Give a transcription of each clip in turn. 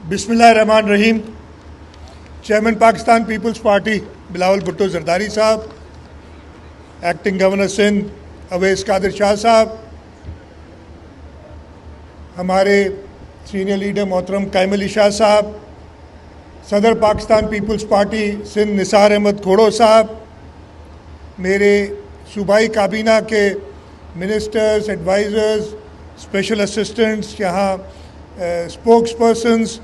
बिस्मिल्लाहिर्रहमानिर्रहीम। चेयरमैन पाकिस्तान पीपल्स पार्टी बिलावल भुट्टो जरदारी साहब, acting governor Sindh Awais Qadir Shah साहब, हमारे सीनियर लीडर मोहतरम कायम अली शाह साहब, सदर पाकिस्तान पीपल्स पार्टी सिंध निसार अहमद खोड़ो साहब, मेरे सूबाई काबीना के मिनिस्टर्स, एडवाइज़र्स, स्पेशल असिस्टेंट्स, यहाँ स्पोक्स पर्सनस,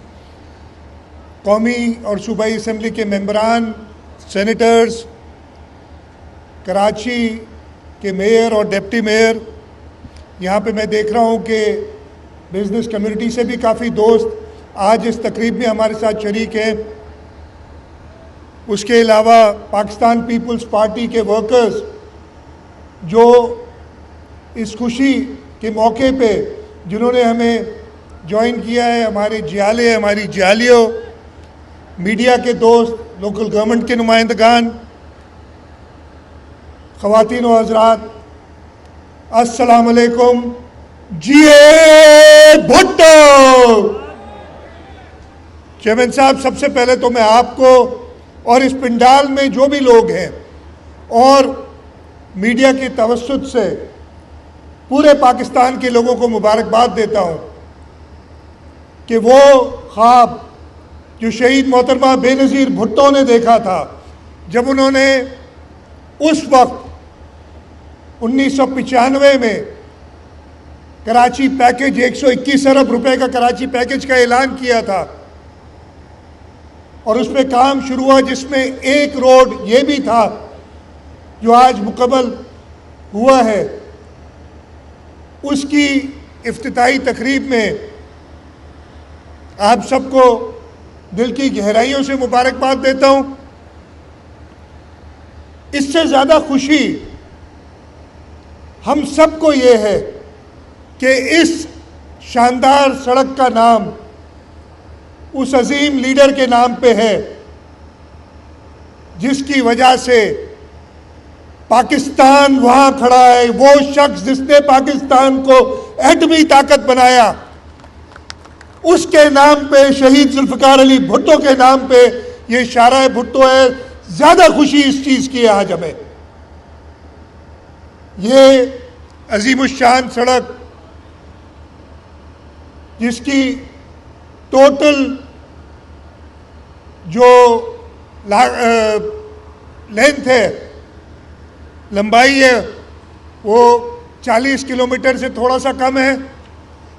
कौमी और सूबाई असम्बली के मेंबरान, सेनेटर्स, कराची के मेयर और डिप्टी मेयर, यहाँ पे मैं देख रहा हूँ कि बिज़नेस कम्युनिटी से भी काफ़ी दोस्त आज इस तकरीब में हमारे साथ शरीक हैं। उसके अलावा पाकिस्तान पीपल्स पार्टी के वर्कर्स जो इस खुशी के मौके पे जिन्होंने हमें ज्वाइन किया है, हमारे जियाले, हमारी जियालियों, मीडिया के दोस्त, लोकल गवर्नमेंट के नुमाइंदगान, ख़वातीन व हज़रात, अस्सलाम वालेकुम। जीए भुट्टो। चेयरमैन साहब, सबसे पहले तो मैं आपको और इस पंडाल में जो भी लोग हैं और मीडिया की तवस्सुत से पूरे पाकिस्तान के लोगों को मुबारकबाद देता हूँ कि वो ख्वाब जो शहीद मोहतरमा बेनज़ीर भुट्टो ने देखा था जब उन्होंने उस वक्त 1995 में कराची पैकेज 121 अरब रुपए का कराची पैकेज का ऐलान किया था और उसमें काम शुरू हुआ, जिसमें एक रोड ये भी था जो आज मुकम्मल हुआ है। उसकी इफ्तिताई तकरीब में आप सबको दिल की गहराइयों से मुबारकबाद देता हूँ। इससे ज़्यादा खुशी हम सबको ये है कि इस शानदार सड़क का नाम उस अजीम लीडर के नाम पे है जिसकी वजह से पाकिस्तान वहाँ खड़ा है। वो शख्स जिसने पाकिस्तान को एटमी ताकत बनाया, उसके नाम पे, शहीद जुल्फ़िकार अली भुट्टो के नाम पे ये शारा भुट्टो है। ज़्यादा खुशी इस चीज़ की है आज हमें। ये अजीमुश्शान सड़क जिसकी टोटल जो लेंथ है, लंबाई है, वो 40 किलोमीटर से थोड़ा सा कम है।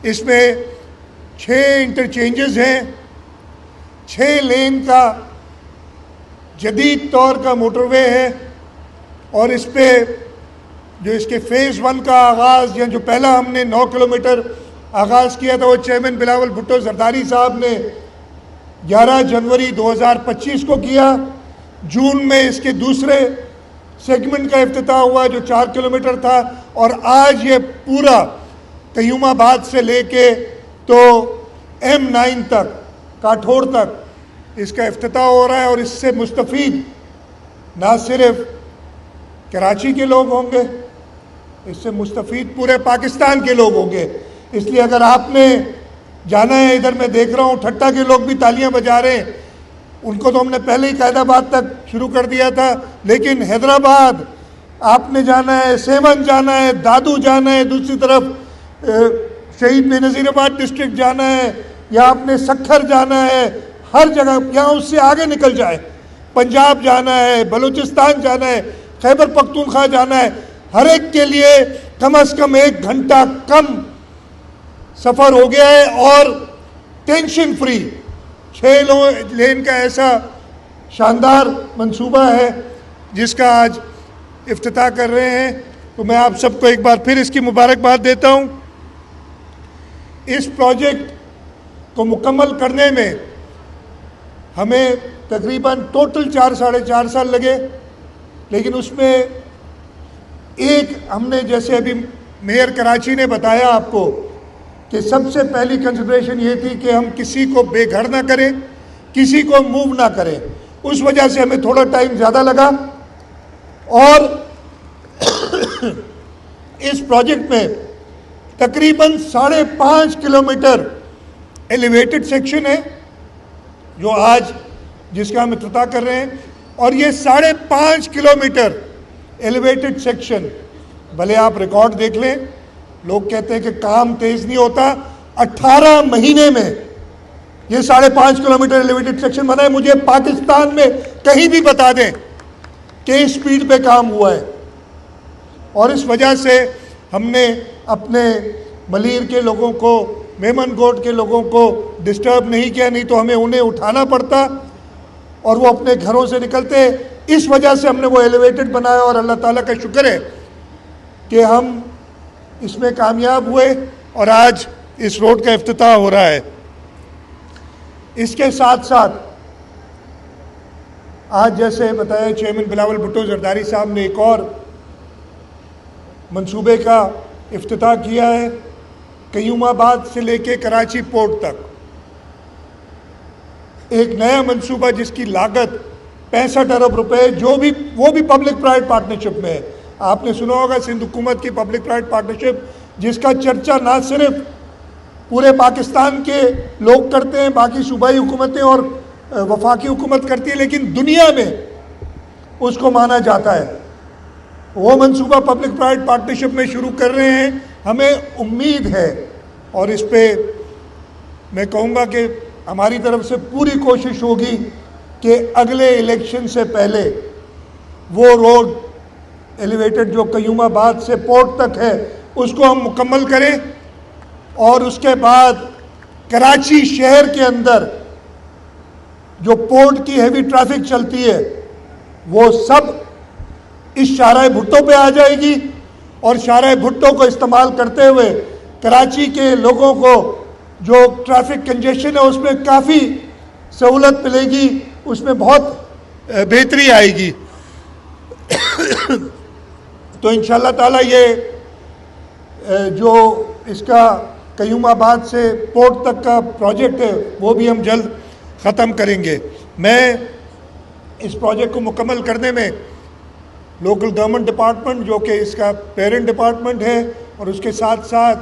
इसमें 6 इंटरचेंजेस हैं, 6 लेन का जदीद तौर का मोटरवे है और इस पे जो इसके फ़ेज़ 1 का आगाज़ या जो पहला हमने 9 किलोमीटर आगाज़ किया था वो चेयरमैन बिलावल भुट्टो जरदारी साहब ने 11 जनवरी 2025 को किया। जून में इसके दूसरे सेगमेंट का इफ्तिताह हुआ जो 4 किलोमीटर था और आज ये पूरा कयूमाबाद से लेके तो M9 तक, काठोर तक इसका इफ्तिताह हो रहा है और इससे मुस्तफ़ीद ना सिर्फ कराची के लोग होंगे, इससे मुस्तफ़ीद पूरे पाकिस्तान के लोग होंगे। इसलिए अगर आपने जाना है, इधर मैं देख रहा हूँ ठट्टा के लोग भी तालियां बजा रहे हैं, उनको तो हमने पहले ही कैदाबाद तक शुरू कर दिया था, लेकिन हैदराबाद आपने जाना है, सेवन जाना है, दादू जाना है, दूसरी तरफ शहीद बेनज़ीराबाद डिस्ट्रिक्ट जाना है, या आपने सखर जाना है, हर जगह यहाँ उससे आगे निकल जाए, पंजाब जाना है, बलूचिस्तान जाना है, खैबर पख्तूनख्वा जाना है, हर एक के लिए कम से कम 1 घंटा कम सफ़र हो गया है और टेंशन फ्री 6 लेन का ऐसा शानदार मंसूबा है जिसका आज इफ्तिताह कर रहे हैं। तो मैं आप सबको एक बार फिर इसकी मुबारकबाद देता हूँ। इस प्रोजेक्ट को मुकम्मल करने में हमें तकरीबन टोटल 4 साढ़े 4 साल लगे, लेकिन उसमें एक हमने, जैसे अभी मेयर कराची ने बताया आपको, कि सबसे पहली कंसिडरेशन ये थी कि हम किसी को बेघर ना करें, किसी को मूव ना करें। उस वजह से हमें थोड़ा टाइम ज़्यादा लगा और इस प्रोजेक्ट में तकरीबन 5.5 किलोमीटर एलिवेटेड सेक्शन है جو آج جس کا ہم افتتاح کر رہے ہیں. اور یہ 5.5 کلومیٹر ایلیویٹڈ سیکشن، بھلے آپ ریکارڈ دیکھ لیں، لوگ کہتے ہیں کہ کام تیز نہیں ہوتا، 18 مہینے میں یہ 5.5 کلومیٹر ایلیویٹڈ سیکشن بنا ہے. مجھے پاکستان میں کہیں بھی بتا دیں کہ اس سپیڈ پہ کام ہوا ہے. اور اس وجہ سے ہم نے اپنے ملیر کے لوگوں کو، میمن گوٹ کے لوگوں کو ڈسٹرب نہیں کیا، نہیں تو ہمیں انہیں اٹھانا پڑتا اور وہ اپنے گھروں سے نکلتے. اس وجہ سے ہم نے وہ ایلیویٹڈ بنایا اور اللہ تعالیٰ کا شکر ہے کہ ہم اس میں کامیاب ہوئے اور آج اس روڈ کا افتتاح ہو رہا ہے. اس کے ساتھ ساتھ آج جیسے بتایا چیئرمین بلاول بھٹو زرداری صاحب نے ایک اور منصوبے کا افتتاح کیا ہے، قیوم آباد سے لے کے کراچی پورٹ تک ایک نیا منصوبہ جس کی لاگت 65 ارب روپے، وہ بھی پبلک پرائیویٹ پارٹنرشپ میں ہے. آپ نے سنا ہوگا سندھ حکومت کی پبلک پرائیویٹ پارٹنرشپ، جس کا چرچا نہ صرف پورے پاکستان کے لوگ کرتے ہیں، باقی صوبائی حکومتیں اور وفاقی حکومت کرتی ہے، لیکن دنیا میں اس کو مانا جاتا ہے. وہ منصوبہ پبلک پرائیویٹ پارٹنرشپ میں شروع کر رہے ہیں. ہمیں امید ہے اور اس پہ میں کہوں گا کہ ہماری طرف سے پوری کوشش ہوگی کہ اگلے الیکشن سے پہلے وہ روڈ ایلیویٹڈ جو قیوم آباد سے پورٹ تک ہے اس کو ہم مکمل کریں، اور اس کے بعد کراچی شہر کے اندر جو پورٹ کی ہیوی ٹریفک چلتی ہے وہ سب اس شاہراہ بھٹو پہ آ جائے گی، اور شاہراہ بھٹو کو استعمال کرتے ہوئے کراچی کے لوگوں کو جو ٹریفک کنجیشن ہے اس میں کافی سہولت ملے گی، اس میں بہت بہتری آئے گی. تو انشاءاللہ تعالیٰ یہ جو اس کا قیوم آباد سے پورٹ تک کا پروجیکٹ ہے وہ بھی ہم جلد ختم کریں گے. میں اس پروجیکٹ کو مکمل کرنے میں لوکل گورنمنٹ ڈپارٹمنٹ جو کہ اس کا پیرنٹ ڈپارٹمنٹ ہے، اور اس کے ساتھ ساتھ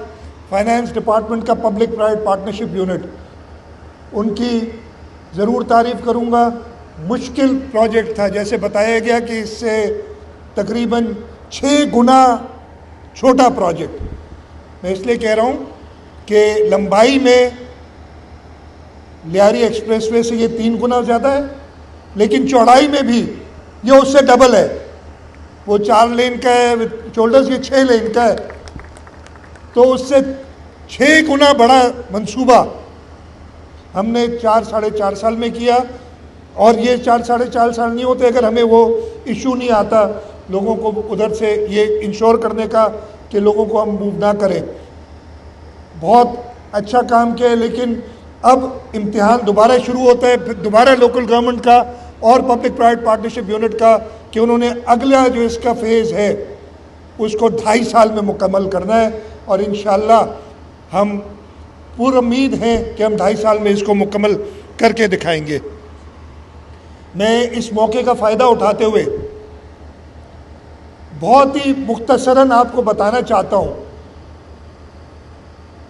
فائنانس ڈپارٹمنٹ کا پبلک پرائیویٹ پارٹنرشپ یونٹ، ان کی ضرور تعریف کروں گا. مشکل پروجیکٹ تھا، جیسے بتایا گیا کہ اس سے تقریباً 6 گنا چھوٹا پروجیکٹ. میں اس لیے کہہ رہا ہوں کہ لمبائی میں لیاری ایکسپریس وے سے یہ 3 گنا زیادہ ہے، لیکن چوڑائی میں بھی یہ اس سے ڈبل ہے. وہ 4 لین کا ہے شولڈرز، یہ 6 لین کا ہے، تو اس سے 6 گنا بڑا منصوبہ ہم نے 4-4.5 سال میں کیا. اور یہ 4-4.5 سال نہیں ہوتے اگر ہمیں وہ ایشو نہیں آتا لوگوں کو ادھر سے یہ انشور کرنے کا کہ لوگوں کو ہم موو نہ کریں. بہت اچھا کام کیا ہے، لیکن اب امتحان دوبارہ شروع ہوتا ہے، پھر دوبارہ لوکل گورنمنٹ کا اور پبلک پرائیویٹ پارٹنرشپ یونٹ کا، کہ انہوں نے اگلا جو اس کا فیز ہے اس کو 2.5 سال میں مکمل کرنا ہے. اور انشاءاللہ ہم پور امید ہیں کہ ہم 2.5 سال میں اس کو مکمل کر کے دکھائیں گے. میں اس موقع کا فائدہ اٹھاتے ہوئے بہت ہی مختصراً آپ کو بتانا چاہتا ہوں،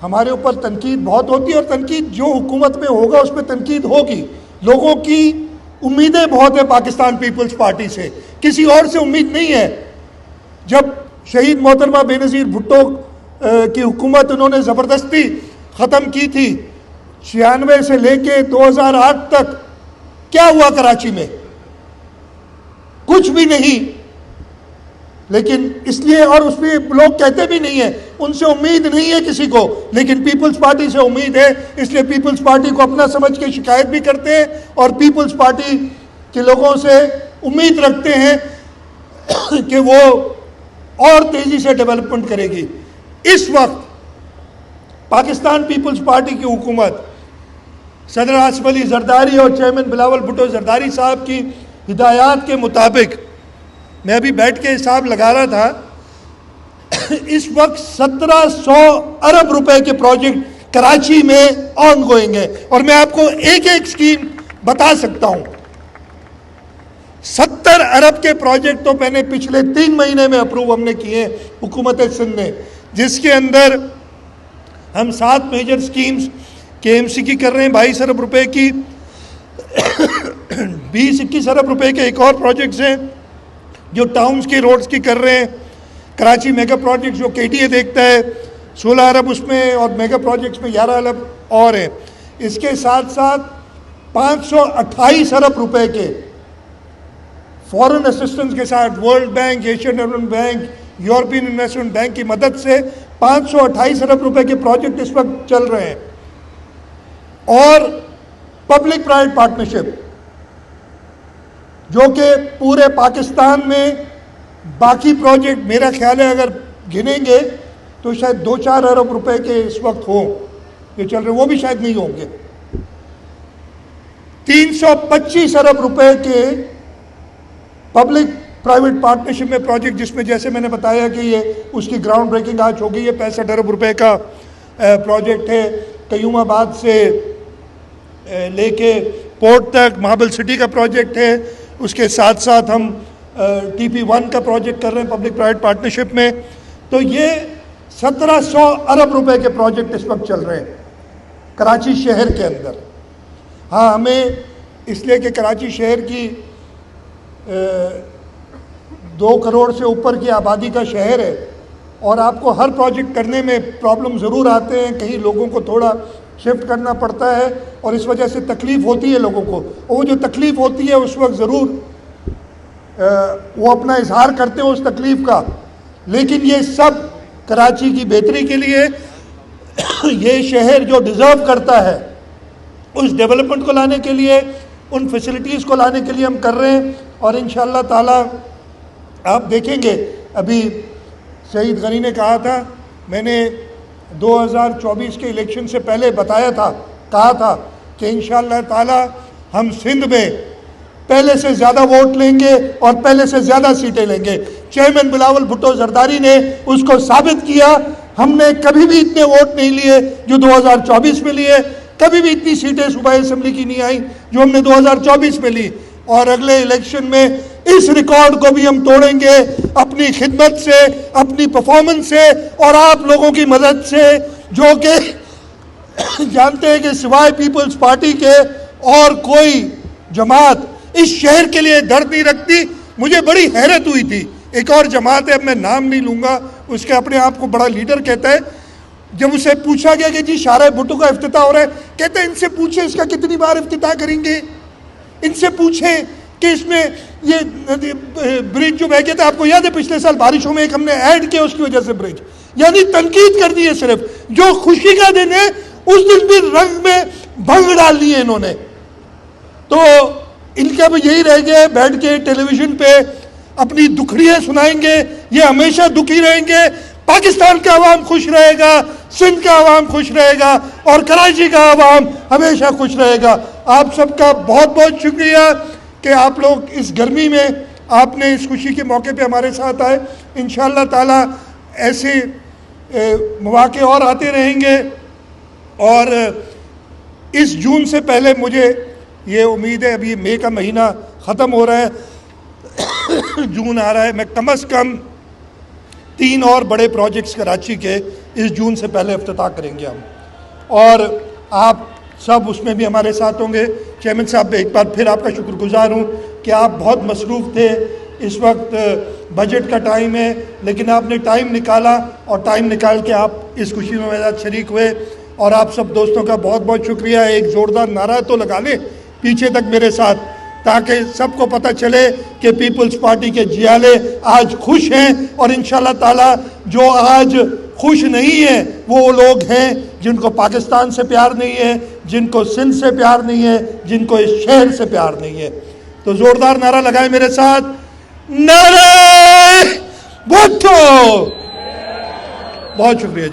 ہمارے اوپر تنقید بہت ہوتی ہے، اور تنقید جو حکومت میں ہوگا اس پہ تنقید ہوگی. لوگوں کی امیدیں بہت ہیں پاکستان پیپلز پارٹی سے، کسی اور سے امید نہیں ہے. جب شہید محترمہ بے نظیر بھٹو کی حکومت انہوں نے زبردستی ختم کی تھی 96 سے لے کے 2008 تک، کیا ہوا کراچی میں؟ کچھ بھی نہیں. لیکن اس لیے، اور اس میں لوگ کہتے بھی نہیں ہیں، ان سے امید نہیں ہے کسی کو، لیکن پیپلز پارٹی سے امید ہے. اس لیے پیپلز پارٹی کو اپنا سمجھ کے شکایت بھی کرتے ہیں، اور پیپلز پارٹی کے لوگوں سے امید رکھتے ہیں کہ وہ اور تیزی سے ڈیولپمنٹ کرے گی. اس وقت پاکستان پیپلز پارٹی کی حکومت صدر آصف علی زرداری اور چیئرمین بلاول بھٹو زرداری صاحب کی ہدایات کے مطابق، میں ابھی بیٹھ کے حساب لگا رہا تھا، اس وقت 1700 ارب روپے کے پروجیکٹ کراچی میں آن گوئنگ ہے. اور میں آپ کو ایک ایک سکیم بتا سکتا ہوں. 70 ارب کے پروجیکٹ تو میں نے پچھلے 3 مہینے میں اپروو ہم نے کیے حکومت سندھ نے، جس کے اندر ہم 7 میجر سکیمز کے ایم سی کی کر رہے ہیں 22 ارب روپے کی. 20-21 अरब रुपए के एक और प्रोजेक्ट्स हैं जो टाउन्स के रोड्स की कर रहे हैं। कराची मेगा प्रोजेक्ट जो KTA देखता है 16 अरब उसमें, और मेगा प्रोजेक्ट्स में 11 अरब और हैं। इसके साथ साथ 528 अरब रुपए के फॉरेन असिस्टेंस के साथ world bank, Asian development bank, European investment bank की मदद से 528 अरब रुपए के प्रोजेक्ट इस वक्त चल रहे हैं। और पब्लिक प्राइवेट पार्टनरशिप जो कि पूरे पाकिस्तान में बाकी प्रोजेक्ट मेरा ख्याल है अगर गिनेंगे तो शायद 2-4 अरब रुपए के इस वक्त हों ये चल रहे, वो भी शायद नहीं होंगे। 325 अरब रुपए के पब्लिक प्राइवेट पार्टनरशिप में प्रोजेक्ट, जिसमें जैसे मैंने बताया कि ये उसकी ग्राउंड ब्रेकिंग आज हो गई है। 65 अरब रुपए का प्रोजेक्ट है कयूमाबाद से लेके पोर्ट तक, मार्बल सिटी का प्रोजेक्ट है। उसके साथ साथ हम TP1 का प्रोजेक्ट कर रहे हैं पब्लिक प्राइवेट पार्टनरशिप में। तो ये 1700 अरब रुपए के प्रोजेक्ट इस वक्त चल रहे हैं कराची शहर के अंदर। हाँ, हमें इसलिए कि कराची शहर की 2 करोड़ से ऊपर की आबादी का शहर है और आपको हर प्रोजेक्ट करने में प्रॉब्लम ज़रूर आते हैं, कहीं लोगों को थोड़ा शिफ्ट करना पड़ता है और इस वजह से तकलीफ़ होती है लोगों को। और वो जो तकलीफ़ होती है उस वक्त ज़रूर वो अपना इजहार करते हैं उस तकलीफ़ का, लेकिन ये सब कराची की बेहतरी के लिए ये शहर जो डिज़र्व करता है उस डेवलपमेंट को लाने के लिए, उन फैसिलिटीज़ को लाने के लिए हम कर रहे हैं। और इंशाअल्लाह ताला आप देखेंगे, अभी सईद गनी ने कहा था, मैंने 2024 के इलेक्शन से पहले कहा था कि इंशाअल्लाह ताला हम सिंध में पहले से ज़्यादा वोट लेंगे और पहले से ज़्यादा सीटें लेंगे। चेयरमैन बिलावल भुट्टो जरदारी ने उसको साबित किया। हमने कभी भी इतने वोट नहीं लिए जो 2024 में लिए, कभी भी इतनी सीटें सूबाई असेंबली की नहीं आई जो हमने 2024 में ली। और अगले इलेक्शन में इस रिकॉर्ड को भी हम तोड़ेंगे अपनी खिदमत से, अपनी परफॉर्मेंस से और आप लोगों की मदद से, जो कि जानते हैं कि सिवाय पीपल्स पार्टी के और कोई जमात इस शहर के लिए दर्द नहीं रखती। मुझे बड़ी हैरत हुई थी, एक और जमात है, अब मैं नाम नहीं लूँगा, उसके अपने आप को बड़ा लीडर कहता है, जब उसे पूछा गया कि जी शाहराह भुट्टो का इफ्तिताह हो रहा है, कहते हैं इनसे पूछे इसका कितनी बार इफ्तिताह करेंगे, इनसे पूछें कि इसमें ये ब्रिज जो बह गया था, आपको याद है पिछले साल बारिशों में एक हमने ऐड किया उसकी वजह से ब्रिज, यानी तनकीद कर दी है। सिर्फ जो खुशी का दिन है उस दिन भी रंग में भंग डाल दी है इन्होंने। तो इनका भी यही रह गया, बैठ के टेलीविजन पे अपनी दुखड़ियाँ सुनाएंगे, ये हमेशा दुखी रहेंगे। पाकिस्तान का अवाम खुश रहेगा, सिंध का अवाम खुश रहेगा और कराची का अवाम हमेशा खुश रहेगा। आप सबका बहुत बहुत शुक्रिया कि आप लोग इस गर्मी में आपने इस खुशी के मौके पे हमारे साथ आए। इंशाअल्लाह ताला ऐसे मौके और आते रहेंगे। और इस जून से पहले मुझे ये उम्मीद है, अभी मई का महीना ख़त्म हो रहा है, जून आ रहा है, मैं कम से कम 3 और बड़े प्रोजेक्ट्स कराची के इस जून से पहले इफ्तिताह करेंगे हम, और आप सब उसमें भी हमारे साथ होंगे। चेयरमैन साहब, एक बार फिर आपका शुक्रगुजार हूँ कि आप बहुत मसरूफ़ थे, इस वक्त बजट का टाइम है, लेकिन आपने टाइम निकाला और टाइम निकाल के आप इस खुशी में मेरे साथ शरीक हुए। और आप सब दोस्तों का बहुत बहुत शुक्रिया। एक ज़ोरदार नारा तो लगा लें पीछे तक मेरे साथ, ताकि सबको पता चले कि पीपल्स पार्टी के जियाले आज खुश हैं। और इंशाअल्लाह ताला जो आज खुश नहीं है वो लोग हैं जिनको पाकिस्तान से प्यार नहीं है, जिनको सिंध से प्यार नहीं है, जिनको इस शहर से प्यार नहीं है। तो ज़ोरदार नारा लगाएं मेरे साथ, नारे भुट्टो। बहुत शुक्रिया।